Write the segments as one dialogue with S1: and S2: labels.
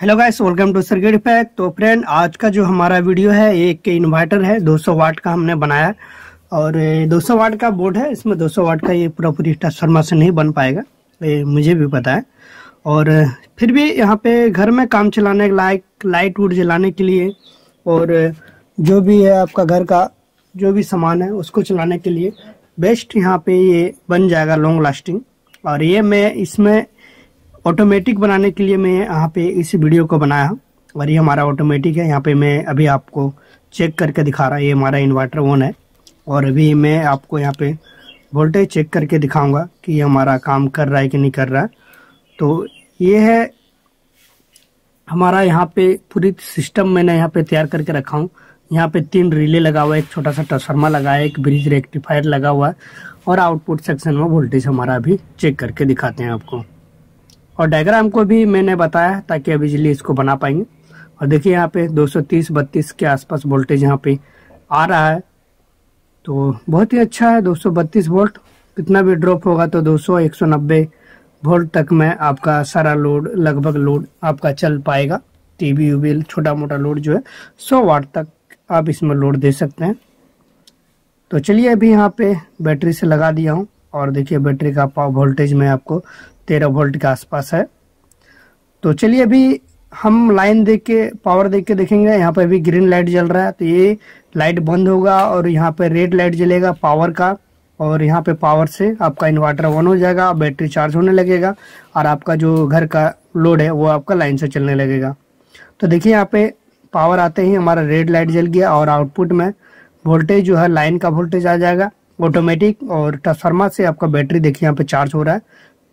S1: Hello guys, welcome to circuit pack. तो friend, आज का जो हमारा वीडियो है एक इन्वर्टर है 200 वाट का हमने बनाया और 200 वाट का बोर्ड है। इसमें 200 वाट का ये पूरी ट्रांसफार्मर से नहीं बन पाएगा, ये मुझे भी पता है। और फिर भी यहाँ पे घर में काम चलाने लाइट वूड जलाने के लिए और जो भी है आपका घर का जो भी सामान है उसको चलाने के लिए बेस्ट यहाँ पे ये बन जाएगा, लॉन्ग लास्टिंग। और ये मैं इसमें ऑटोमेटिक बनाने के लिए मैं यहाँ पे इस वीडियो को बनाया हूँ और ये हमारा ऑटोमेटिक है। यहाँ पे मैं अभी आपको चेक करके दिखा रहा है, ये हमारा इन्वर्टर ऑन है और अभी मैं आपको यहाँ पे वोल्टेज चेक करके दिखाऊंगा कि ये हमारा काम कर रहा है कि नहीं कर रहा है। तो ये है हमारा यहाँ पे पूरी सिस्टम मैंने यहाँ पे तैयार करके रखा हूँ। यहाँ पे 3 रिले लगा हुआ है, एक छोटा सा ट्रांसफार्मर लगा है, एक ब्रिज रेक्टिफायर लगा हुआ है और आउटपुट सेक्शन में वोल्टेज हमारा अभी चेक करके दिखाते हैं आपको। और डायग्राम को भी मैंने बताया ताकि अब इजीली इसको बना पाएंगे। और देखिए यहाँ पे 230-32 के आसपास वोल्टेज यहाँ पे आ रहा है, तो बहुत ही अच्छा है। 232 वोल्ट कितना भी ड्रॉप होगा तो 200-190 वोल्ट तक में आपका सारा लोड, लगभग लोड आपका चल पाएगा। टीवी यूवी छोटा मोटा लोड जो है 100 वाट तक आप इसमें लोड दे सकते हैं। तो चलिए अभी यहाँ पे बैटरी से लगा दिया हूँ और देखिए बैटरी का वोल्टेज में आपको 13 वोल्ट के आसपास है। तो चलिए अभी हम लाइन देख के पावर देख के देखेंगे। यहाँ पे अभी ग्रीन लाइट जल रहा है तो ये लाइट बंद होगा और यहाँ पे रेड लाइट जलेगा पावर का, और यहाँ पे पावर से आपका इन्वर्टर ऑन हो जाएगा, बैटरी चार्ज होने लगेगा और आपका जो घर का लोड है वो आपका लाइन से चलने लगेगा। तो देखिए यहाँ पे पावर आते ही हमारा रेड लाइट जल गया और आउटपुट में वोल्टेज जो है लाइन का वोल्टेज आ जाएगा ऑटोमेटिक। और ट्रांसफार्मर से आपका बैटरी देखिए यहाँ पे चार्ज हो रहा है,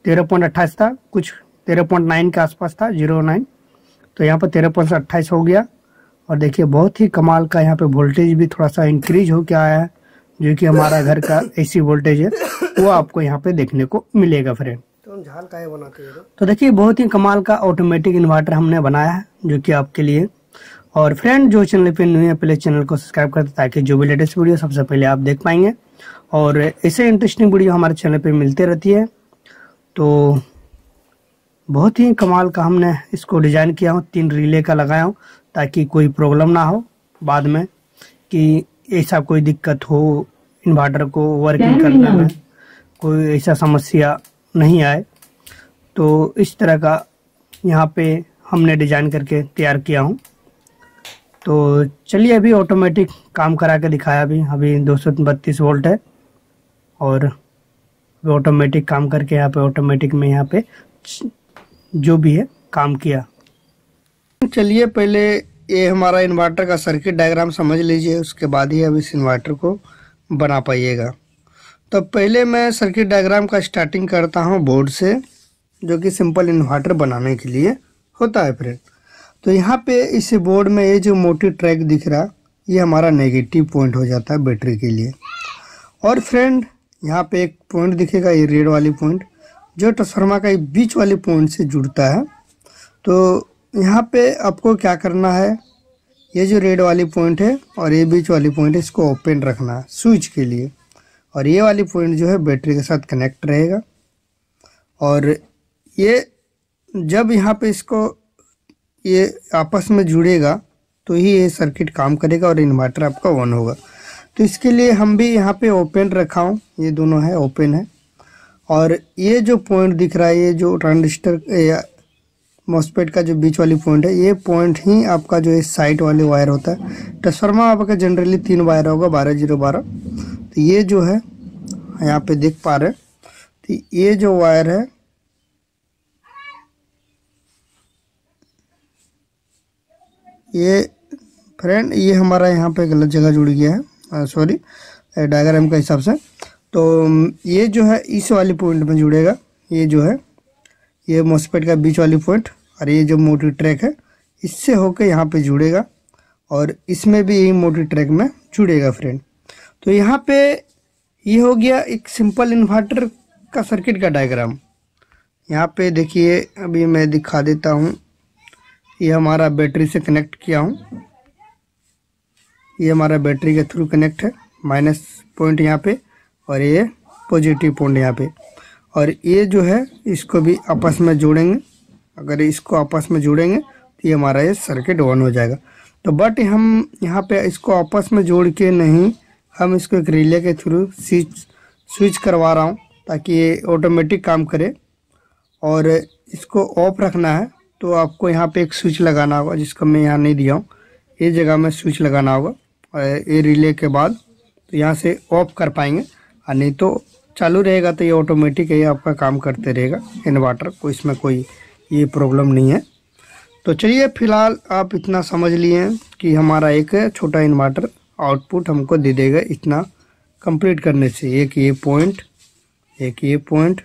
S1: 13.28 था, कुछ 13.9 के आसपास था, 09। तो यहाँ पर 13.28 हो गया और देखिए बहुत ही कमाल का यहाँ पे वोल्टेज भी थोड़ा सा इंक्रीज हो के आया है, जो कि हमारा घर का एसी वोल्टेज है वो आपको यहाँ पे देखने को मिलेगा फ्रेंड। तो हम झाल का बनाते हैं। तो देखिए बहुत ही कमाल का ऑटोमेटिक इन्वर्टर हमने बनाया है जो कि आपके लिए। और फ्रेंड जो चैनल पे न्यू है पहले चैनल को सब्सक्राइब करते ताकि जो भी लेटेस्ट वीडियो सबसे पहले आप देख पाएंगे और ऐसे इंटरेस्टिंग वीडियो हमारे चैनल पे मिलते रहती है। तो बहुत ही कमाल का हमने इसको डिजाइन किया हूँ, 3 रिले का लगाया हूँ ताकि कोई प्रॉब्लम ना हो बाद में कि ऐसा कोई दिक्कत हो इन्वर्टर को वर्किंग करने में, कोई ऐसा समस्या नहीं आए। तो इस तरह का यहाँ पे हमने डिजाइन करके तैयार किया हूँ। तो चलिए अभी ऑटोमेटिक काम करा के दिखाया। अभी 232 वोल्ट है और ऑटोमेटिक काम करके यहाँ पे ऑटोमेटिक में यहाँ पे जो भी है काम किया। चलिए पहले ये हमारा इन्वर्टर का सर्किट डायग्राम समझ लीजिए, उसके बाद ही अब इस इन्वर्टर को बना पाइएगा। तो पहले मैं सर्किट डायग्राम का स्टार्टिंग करता हूँ बोर्ड से, जो कि सिंपल इन्वर्टर बनाने के लिए होता है फ्रेंड। तो यहाँ पे इस बोर्ड में ये जो मोटी ट्रैक दिख रहा ये हमारा नेगेटिव पॉइंट हो जाता है बैटरी के लिए। और फ्रेंड यहाँ पे एक पॉइंट दिखेगा, ये रेड वाली पॉइंट जो ट्रांसफार्मर का बीच वाले पॉइंट से जुड़ता है। तो यहाँ पे आपको क्या करना है, ये जो रेड वाली पॉइंट है और ये बीच वाली पॉइंट है इसको ओपन रखना है स्विच के लिए, और ये वाली पॉइंट जो है बैटरी के साथ कनेक्ट रहेगा। और ये जब यहाँ पे इसको ये आपस में जुड़ेगा तो ही ये सर्किट काम करेगा और इन्वर्टर आपका ऑन होगा। तो इसके लिए हम भी यहाँ पे ओपन रखा हूँ, ये दोनों है ओपन है। और ये जो पॉइंट दिख रहा है, ये जो ट्रांजिस्टर या मॉसफेट का जो बीच वाली पॉइंट है, ये पॉइंट ही आपका जो इस साइड वाले वायर होता है। ट्रांसफार्मर आपका जनरली 3 वायर होगा, 12-0-12। तो ये जो है यहाँ पे देख पा रहे हैं, तो ये जो वायर है ये फ्रेंड ये हमारा यहाँ पे गलत जगह जुड़ गया है, सॉरी डायग्राम के हिसाब से। तो ये जो है इस वाली पॉइंट में जुड़ेगा, ये जो है ये मॉसफेट का बीच वाली पॉइंट, और ये जो मोटी ट्रैक है इससे होकर यहाँ पे जुड़ेगा और इसमें भी यही मोटी ट्रैक में जुड़ेगा फ्रेंड। तो यहाँ पे ये हो गया एक सिंपल इन्वर्टर का सर्किट का डायग्राम। यहाँ पे देखिए अभी मैं दिखा देता हूँ, ये हमारा बैटरी से कनेक्ट किया हूँ, ये हमारा बैटरी के थ्रू कनेक्ट है, माइनस पॉइंट यहाँ पे और ये पॉजिटिव पॉइंट यहाँ पे। और ये जो है इसको भी आपस में जोड़ेंगे, अगर इसको आपस में जोड़ेंगे तो ये हमारा ये सर्किट ऑन हो जाएगा। तो बट हम यहाँ पे इसको आपस में जोड़ के नहीं, हम इसको एक रिले के थ्रू स्विच करवा रहा हूँ ताकि ये ऑटोमेटिक काम करे। और इसको ऑफ रखना है तो आपको यहाँ पे एक स्विच लगाना होगा, जिसको मैं यहाँ नहीं दिया हूँ, ये जगह में स्विच लगाना होगा। और ये रिले के बाद तो यहाँ से ऑफ कर पाएंगे, और नहीं तो चालू रहेगा तो ये ऑटोमेटिक ये आपका काम करते रहेगा इन्वर्टर को, इसमें कोई ये प्रॉब्लम नहीं है। तो चलिए फिलहाल आप इतना समझ लिए कि हमारा एक छोटा इन्वर्टर आउटपुट हमको दे देगा इतना कंप्लीट करने से। एक ये पॉइंट, एक ये पॉइंट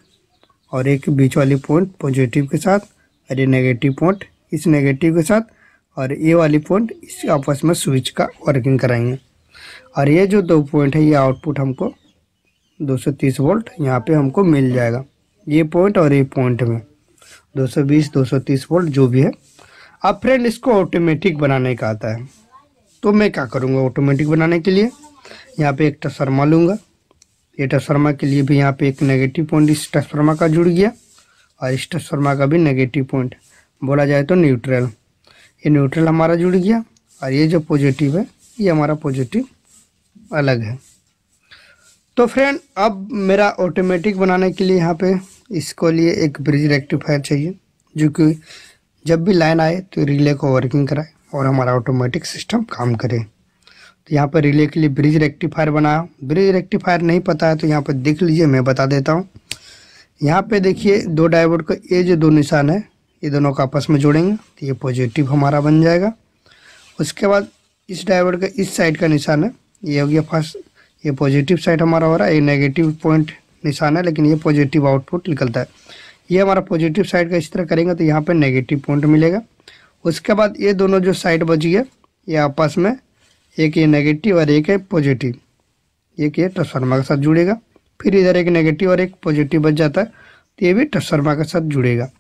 S1: और एक बीच वाली पॉइंट पॉजिटिव के साथ, और ये नेगेटिव पॉइंट इस नेगेटिव के साथ, और ये वाली पॉइंट इस आपस में स्विच का वर्किंग कराएंगे। और ये जो 2 पॉइंट है ये आउटपुट हमको 230 वोल्ट यहाँ पे हमको मिल जाएगा। ये पॉइंट और ये पॉइंट में 220 230 वोल्ट जो भी है। अब फ्रेंड इसको ऑटोमेटिक बनाने का आता है, तो मैं क्या करूँगा ऑटोमेटिक बनाने के लिए, यहाँ पे एक ट्रांसफार्मर लूँगा। ये ट्रांसफार्मर के लिए भी यहाँ पे एक नेगेटिव पॉइंट इस ट्रांसफार्मर का जुड़ गया, और इस ट्रांसफार्मर का भी नेगेटिव पॉइंट बोला जाए तो न्यूट्रल, ये न्यूट्रल हमारा जुड़ गया। और ये जो पॉजिटिव है ये हमारा पॉजिटिव अलग है। तो फ्रेंड अब मेरा ऑटोमेटिक बनाने के लिए यहाँ पे इसको लिए एक ब्रिज रेक्टिफायर चाहिए, जो कि जब भी लाइन आए तो रिले को वर्किंग कराए और हमारा ऑटोमेटिक सिस्टम काम करे। तो यहाँ पर रिले के लिए ब्रिज रेक्टिफायर बनाया। ब्रिज रेक्टिफायर नहीं पता है तो यहाँ पर देख लीजिए, मैं बता देता हूँ। यहाँ पे देखिए 2 डायोड का ये जो 2 निशान है ये दोनों को आपस में जोड़ेंगे तो ये पॉजिटिव हमारा बन जाएगा। उसके बाद इस डायोड का इस साइड का निशान है, ये हो गया फर्स्ट, ये पॉजिटिव साइड हमारा हो रहा है, ये नेगेटिव पॉइंट निशान है लेकिन ये पॉजिटिव आउटपुट निकलता है। ये हमारा पॉजिटिव साइड का इस तरह करेंगे तो यहाँ पे नेगेटिव पॉइंट मिलेगा। उसके बाद ये दोनों जो साइड बच गया ये आपस में, एक ये नेगेटिव और एक है पॉजिटिव, एक ये ट्रांसफार्मर के साथ जुड़ेगा। फिर इधर एक नेगेटिव और एक पॉजिटिव बच जाता है तो ये भी ट्रांसफार्मर के साथ जुड़ेगा।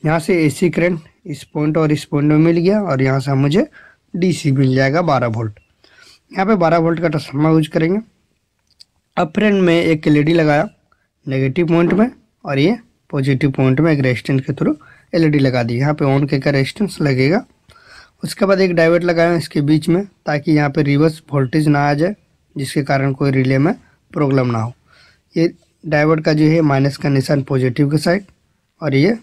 S1: यहाँ से एसी करंट इस पॉइंट और इस पॉइंट में मिल गया, और यहाँ से मुझे डीसी मिल जाएगा 12 वोल्ट। यहाँ पे 12 वोल्ट का ट्रांसफार्मर यूज करेंगे। अब फ्रेंड में एक एलईडी लगाया नेगेटिव पॉइंट में, और ये पॉजिटिव पॉइंट में एक रेजिस्टेंस के थ्रू एलईडी लगा दी। यहाँ पे ऑन के का रेजिस्टेंस लगेगा। उसके बाद एक डायोड लगाया इसके बीच में, ताकि यहाँ पे रिवर्स वोल्टेज ना आ जाए, जिसके कारण कोई रिले में प्रॉब्लम ना हो। ये डायोड का जो है माइनस का निशान पॉजिटिव के साइड, और ये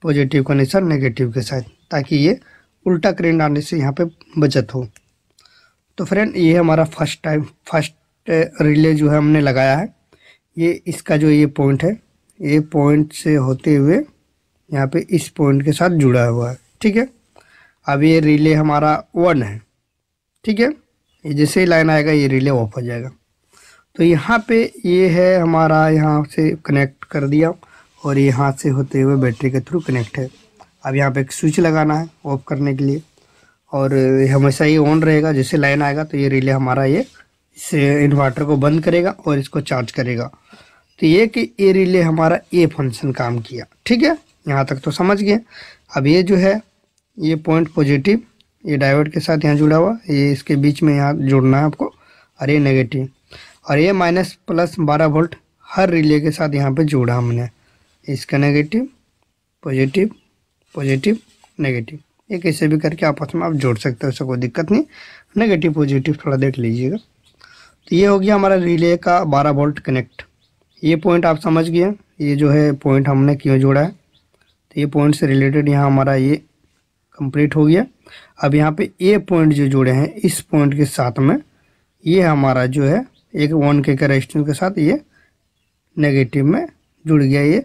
S1: पॉजिटिव का निशान नेगेटिव के साइड, ताकि ये उल्टा करंट आने से यहाँ पे बचत हो। तो फ्रेंड ये हमारा फर्स्ट रिले जो है हमने लगाया है। ये इसका जो ये पॉइंट है, ये पॉइंट से होते हुए यहाँ पे इस पॉइंट के साथ जुड़ा हुआ है, ठीक है। अब ये रिले हमारा 1 है, ठीक है। ये जैसे ही लाइन आएगा ये रिले ऑफ हो जाएगा। तो यहाँ पे ये है हमारा, यहाँ से कनेक्ट कर दिया, और ये हाथ से होते हुए बैटरी के थ्रू कनेक्ट है। अब यहाँ पे एक स्विच लगाना है ऑफ करने के लिए, और हमेशा ये ऑन रहेगा। जैसे लाइन आएगा तो ये रिले हमारा ये इस इन्वर्टर को बंद करेगा और इसको चार्ज करेगा। तो ये कि ये रिले हमारा ये फंक्शन काम किया, ठीक है। यहाँ तक तो समझ गए। अब ये जो है ये पॉइंट पॉजिटिव, ये डायोड के साथ यहाँ जुड़ा हुआ, ये इसके बीच में यहाँ जोड़ना है आपको, और ये नेगेटिव, और ये माइनस प्लस 12 वोल्ट हर रिले के साथ यहाँ पे जोड़ा हमने। इसका नेगेटिव पॉजिटिव पॉजिटिव नेगेटिव, ये कैसे भी करके आपस में आप जोड़ सकते हो, उससे कोई दिक्कत नहीं। नेगेटिव पॉजिटिव थोड़ा देख लीजिएगा। तो ये हो गया हमारा रिले का 12 वोल्ट कनेक्ट। ये पॉइंट आप समझ गए, ये जो है पॉइंट हमने क्यों जोड़ा है। तो ये पॉइंट से रिलेटेड यहाँ हमारा ये कंप्लीट हो गया। अब यहाँ पे ये पॉइंट जो जोड़े हैं इस पॉइंट के साथ में ये हमारा जो है एक 1 के रेजिस्टेंस के साथ ये नेगेटिव में जुड़ गया।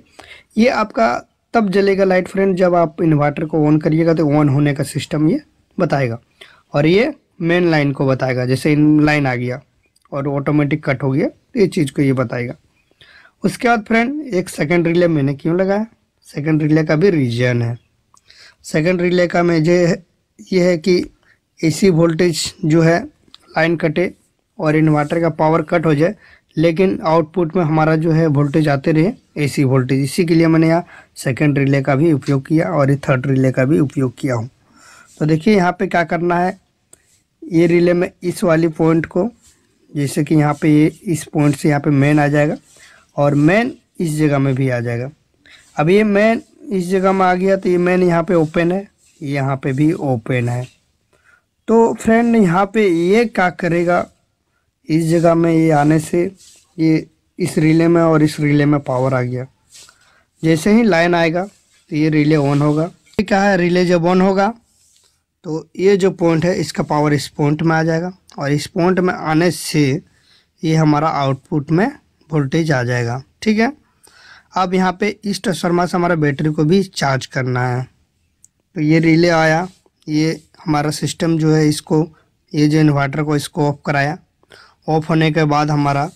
S1: ये आपका तब जलेगा लाइट फ्रेंड जब आप इन्वर्टर को ऑन करिएगा तो ऑन होने का सिस्टम ये बताएगा, और ये मेन लाइन को बताएगा। जैसे इन लाइन आ गया और ऑटोमेटिक कट हो गया तो ये चीज़ को ये बताएगा। उसके बाद फ्रेंड एक सेकंड रिले मैंने क्यों लगाया, सेकंड रिले का भी रीजन है। सेकंड रिले का में ये है कि एसी वोल्टेज जो है लाइन कटे और इन्वर्टर का पावर कट हो जाए, लेकिन आउटपुट में हमारा जो है वोल्टेज आते रहे एसी वोल्टेज। इसी के लिए मैंने यहाँ सेकंड रिले का भी उपयोग किया और ये थर्ड रिले का भी उपयोग किया हूँ। तो देखिए यहाँ पे क्या करना है, ये रिले में इस वाली पॉइंट को, जैसे कि यहाँ पे ये इस पॉइंट से यहाँ पे मेन आ जाएगा और मेन इस जगह में भी आ जाएगा। अब ये मेन इस जगह में आ गया तो ये मेन यहाँ पे ओपन है, यहाँ पे भी ओपन है। तो फ्रेंड यहाँ पे ये क्या करेगा, इस जगह में ये आने से ये इस रिले में और इस रिले में पावर आ गया। जैसे ही लाइन आएगा तो ये रिले ऑन होगा। ये क्या है, रिले जब ऑन होगा तो ये जो पॉइंट है इसका पावर इस पॉइंट में आ जाएगा और इस पॉइंट में आने से ये हमारा आउटपुट में वोल्टेज आ जाएगा। ठीक है, अब यहाँ पे इस ट्रांसफार्मर से हमारा बैटरी को भी चार्ज करना है। तो ये रिले आया, ये हमारा सिस्टम जो है इसको, ये जो इन्वर्टर को इसको ऑफ कराया। ऑफ होने के बाद हमारा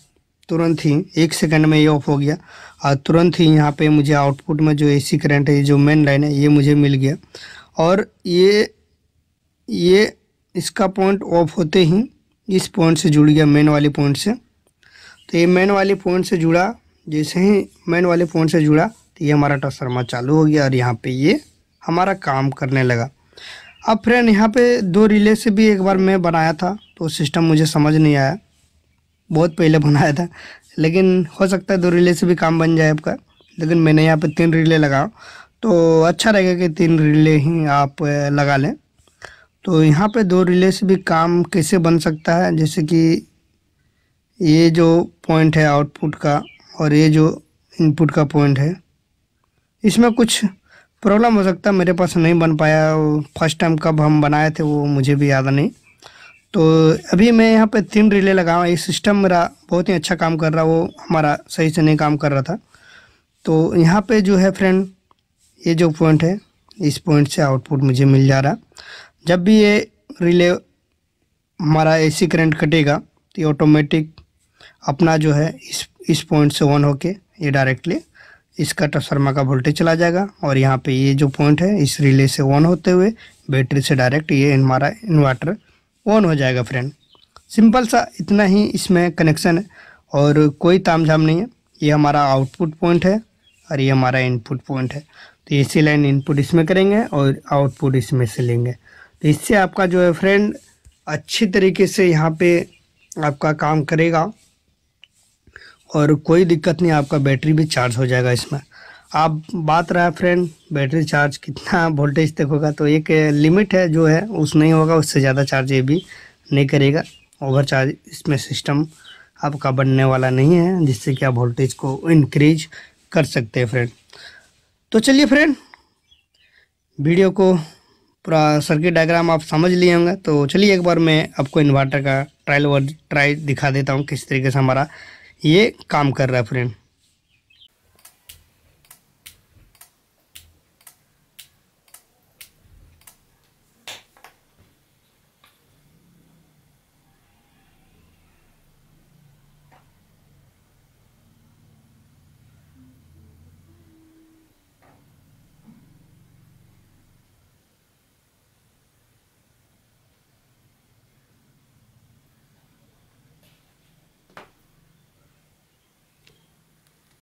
S1: तुरंत ही 1 सेकंड में ये ऑफ हो गया और तुरंत ही यहाँ पे मुझे आउटपुट में जो एसी करंट है, जो मेन लाइन है, ये मुझे मिल गया। और ये इसका पॉइंट ऑफ होते ही इस पॉइंट से जुड़ गया, मेन वाली पॉइंट से। तो ये मेन वाली पॉइंट से जुड़ा, जैसे ही मेन वाले पॉइंट से जुड़ा तो ये हमारा ट्रांसफार्मर चालू हो गया और यहाँ पे ये हमारा काम करने लगा। अब फ्रेंड यहाँ पे 2 रिले से भी एक बार मैं बनाया था तो सिस्टम मुझे समझ नहीं आया, बहुत पहले बनाया था, लेकिन हो सकता है 2 रिले से भी काम बन जाए आपका। लेकिन मैंने यहाँ पे 3 रिले लगाओ तो अच्छा रहेगा कि 3 रिले ही आप लगा लें। तो यहाँ पे 2 रिले से भी काम कैसे बन सकता है, जैसे कि ये जो पॉइंट है आउटपुट का और ये जो इनपुट का पॉइंट है, इसमें कुछ प्रॉब्लम हो सकता है, मेरे पास नहीं बन पाया। फर्स्ट टाइम कब हम बनाए थे वो मुझे भी याद नहीं। तो अभी मैं यहाँ पे 3 रिले लगाऊँ, ये सिस्टम मेरा बहुत ही अच्छा काम कर रहा, वो हमारा सही से नहीं काम कर रहा था। तो यहाँ पे जो है फ्रेंड, ये जो पॉइंट है, इस पॉइंट से आउटपुट मुझे मिल जा रहा। जब भी ये रिले हमारा एसी करंट कटेगा तो ये ऑटोमेटिक अपना जो है इस पॉइंट से ऑन होके ये डायरेक्टली इसका ट्रांसफार्मर का वोल्टेज चला जाएगा और यहाँ पे ये जो पॉइंट है इस रिले से ऑन होते हुए बैटरी से डायरेक्ट ये हमारा इन्वर्टर ऑन हो जाएगा। फ्रेंड सिंपल सा इतना ही इसमें कनेक्शन है और कोई तामझाम नहीं है। ये हमारा आउटपुट पॉइंट है और ये हमारा इनपुट पॉइंट है। तो एसी लाइन इनपुट इसमें करेंगे और आउटपुट इसमें से लेंगे। तो इससे आपका जो है फ्रेंड अच्छी तरीके से यहाँ पे आपका काम करेगा और कोई दिक्कत नहीं, आपका बैटरी भी चार्ज हो जाएगा इसमें। आप बात रहा फ्रेंड बैटरी चार्ज कितना वोल्टेज तक होगा, तो एक लिमिट है जो है उस नहीं होगा, उससे ज़्यादा चार्ज ये भी नहीं करेगा। ओवर चार्ज इसमें सिस्टम आपका बनने वाला नहीं है जिससे कि आप वोल्टेज को इंक्रीज कर सकते हैं फ्रेंड। तो चलिए फ्रेंड, वीडियो को पूरा सर्किट डायग्राम आप समझ लिए होंगे। तो चलिए एक बार मैं आपको इन्वर्टर का ट्राई दिखा देता हूँ किस तरीके से हमारा ये काम कर रहा है फ्रेंड।